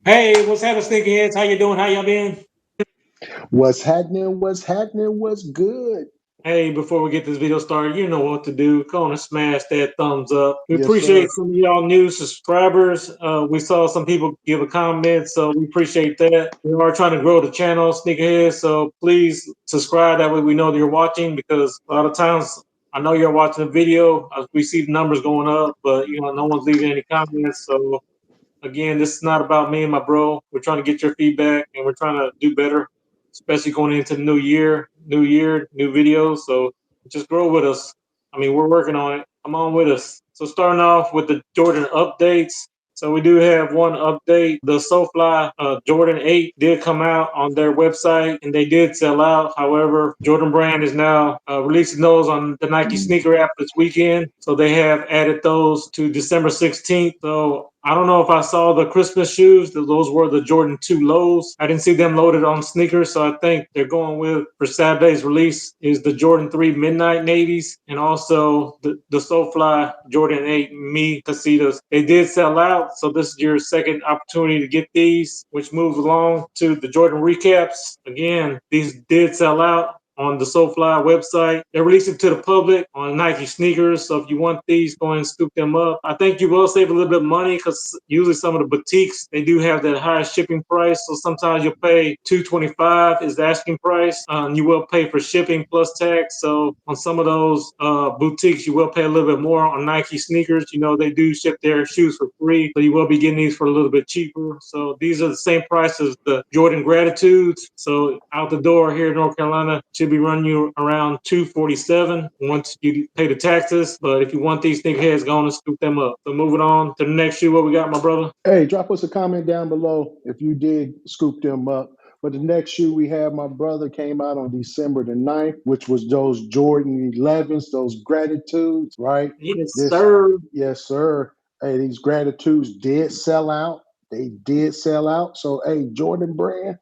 Hey, what's happening, sneakerheads? How you doing? How y'all been? What's happening? What's happening? What's good? Hey, before we get this video started, you know what to do. Go on and smash that thumbs up. We Yes, appreciate sir. some of y'all new subscribers. We saw some people give a comment, so we appreciate that. We are trying to grow the channel, sneakerheads, so please subscribe. That way we know that you're watching because a lot of times I know you're watching the video. We see the numbers going up, but no one's leaving any comments. So again, this is not about me and my bro. We're trying to get your feedback and we're trying to do better, especially going into the new year, new videos. So just grow with us. I mean, we're working on it. Come on with us. So starting off with the Jordan updates. So we do have one update. The SoleFly Jordan 8 did come out on their website and they did sell out. However, Jordan Brand is now releasing those on the Nike sneaker app this weekend. So they have added those to December 16th. So I don't know if I saw the Christmas shoes. Those were the Jordan 2 lows. I didn't see them loaded on sneakers. So I think they're going with for Saturday's release is the Jordan 3 Midnight Navies and also the SoleFly Jordan 8 Me Casitas. They did sell out. So this is your second opportunity to get these, which moves along to the Jordan recaps. Again, these did sell out on the SoleFly website. They're releasing to the public on Nike sneakers. So if you want these, go ahead and scoop them up. I think you will save a little bit of money because usually some of the boutiques, they do have that high shipping price. So sometimes you'll pay $225 is the asking price. And you will pay for shipping plus tax. So on some of those boutiques, you will pay a little bit more on Nike sneakers. They do ship their shoes for free. So you will be getting these for a little bit cheaper. So these are the same price as the Jordan Gratitudes. So out the door here in North Carolina, should be running you around 247 once you pay the taxes. But if you want these sneakerheads, go on and scoop them up. So moving on to the next shoe, what we got, my brother? Hey, drop us a comment down below if you did scoop them up. But the next shoe we have, my brother, came out on December the 9th, which was those Jordan 11s, those gratitudes, right? Yes, This, sir. yes, sir. Hey, these gratitudes did sell out. They did sell out. So, hey, Jordan brand,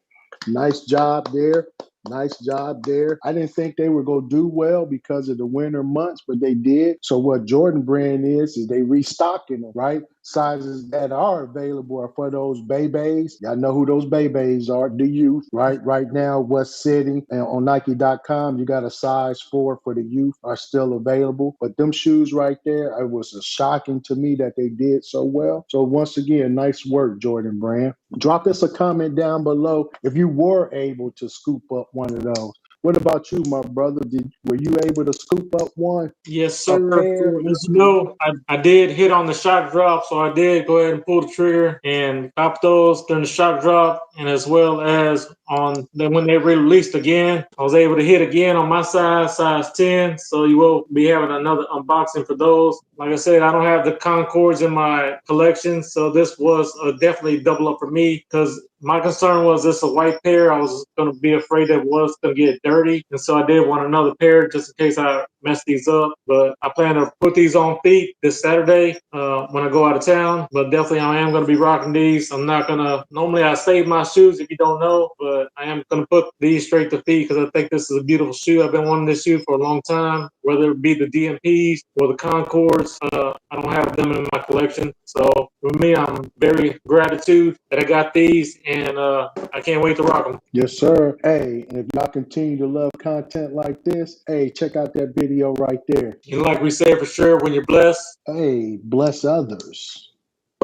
nice job there. Nice job there. I didn't think they were going to do well because of the winter months, but they did. So what Jordan brand is they restocking them, right? Sizes that are available are for those babies. Y'all know who those babies are, the youth, right? Right now, what's sitting and on Nike.com, you got a size 4 for the youth are still available. But them shoes right there, it was shocking to me that they did so well. So once again, nice work, Jordan brand. Drop us a comment down below if you were able to scoop up one of those. What about you, my brother? Were you able to scoop up one, Yes, a sir. pair? So, as you know, I did hit on the shock drop, so I did go ahead and pull the trigger and cop those during the shock drop, and as well as on then when they released again, I was able to hit again on my size 10. So you will be having another unboxing for those. Like I said, I don't have the Concords in my collection, so this was definitely double up for me because my concern was this a white pair. I was going to be afraid that it was going to get dirty, and so I did want another pair just in case I mess these up. But I plan to put these on feet this Saturday when I go out of town. But definitely, I am going to be rocking these. I'm not going to. Normally, I save my shoes if you don't know, but I am going to put these straight to feet because I think this is a beautiful shoe. I've been wanting this shoe for a long time, whether it be the DMPs or the Concords. I don't have them in my collection, so for me, I'm very gratitude that I got these, and I can't wait to rock them. Yes, sir. Hey, and if y'all continue to love content like this, hey, check out that video right there. And like we said, for sure, when you're blessed, Hey, bless others.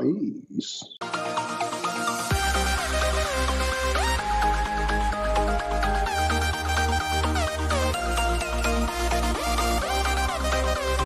Peace.